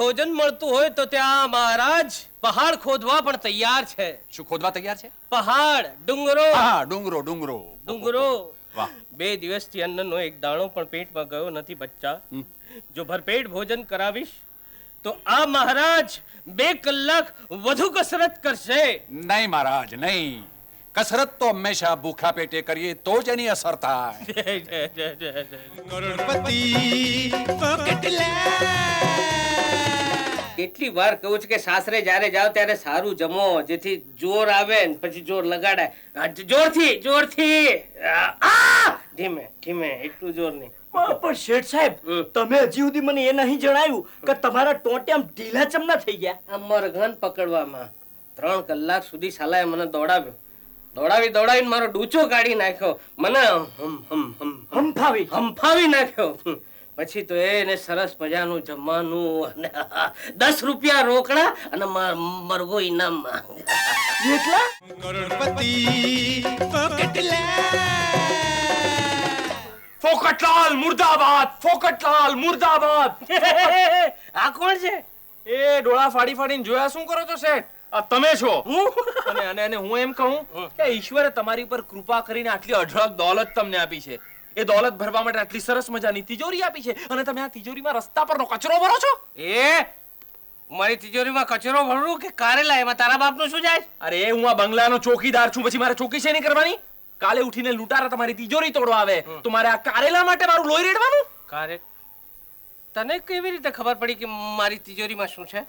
ભોજન મળતું હોય તો ત્યાં મહારાજ પહાડ ખોદવા પણ તૈયાર છે. શું ખોદવા તૈયાર છે? પહાડ, ડુંગરો. હા, ડુંગરો ડુંગરો ડુંગરો. વાહ. 2 દિવસથી અન્નનો એક દાણો પણ પેટમાં ગયો નથી બચ્ચા. જો ભરપેટ ભોજન કરાવીશ તો આ મહારાજ 2 કલાક વધુ કસરત કરશે. નહીં મહારાજ, નહીં. કસરત તો હંમેશા ભૂખા પેટે કરીએ તો જ એની અસર થાય. કેટલી વાર કહું છું કે સાસરે જ્યારે જાવ ત્યારે સારું જમો, જેથી જોર આવે ને પછી જોર લગાડાય. જોરથી જોરથી. ધીમે ધીમે, એટલું જોર નહીં. પણ શેઠ સાહેબ, તમે હજી સુધી મને એ નહીં જણાવ્યું કે તમારા ટોટે આમ ઢીલા ચમના થઈ ગયા. આ મરઘાન પકડવામાં 3 કલાક સુધી સાલાએ મને દોડાવ્યો. દોડાવીને મારો ડૂચો કાઢી નાખ્યો. મને હંફાવી નાખ્યો. પછી તો એને સરસ મજાનું જમવાનું અને 10 રૂપિયા રોકડા અને મરઘો ઇનામમાં. ફોકટલાલ મુર્દાબાદ, ફોકટલાલ મુર્દાબાદ. આ કોણ છે? એ ડોળા ફાડી ફાડીને જોયા શું કરો છો શેઠ? આ તમે છો. અને હું એમ કહું કે ઈશ્વરે તમારી ઉપર કૃપા કરીને આટલી અઢળક દોલત તમને આપી છે. એ દોલત ભરવા માટે આટલી સરસ મજાની તિજોરી આપી છે અને તમે આ તિજોરીમાં રસ્તા પરનો કચરો ભરો છો. મારી તિજોરીમાં કચરો ભરવું કે કારેલા, એમાં તારા બાપનું શું જાય? અરે હું આ બંગલાનો ચોકીદાર છું, પછી મારે ચોકી છે નહીં કરવાની? કાલે ઉઠીને લૂંટારા તમારી તિજોરી તોડવા આવે તો મારે આ કારેલા માટે મારું લોહી રેડવાનું? તને કેવી રીતે ખબર પડી કે મારી તિજોરીમાં શું છે?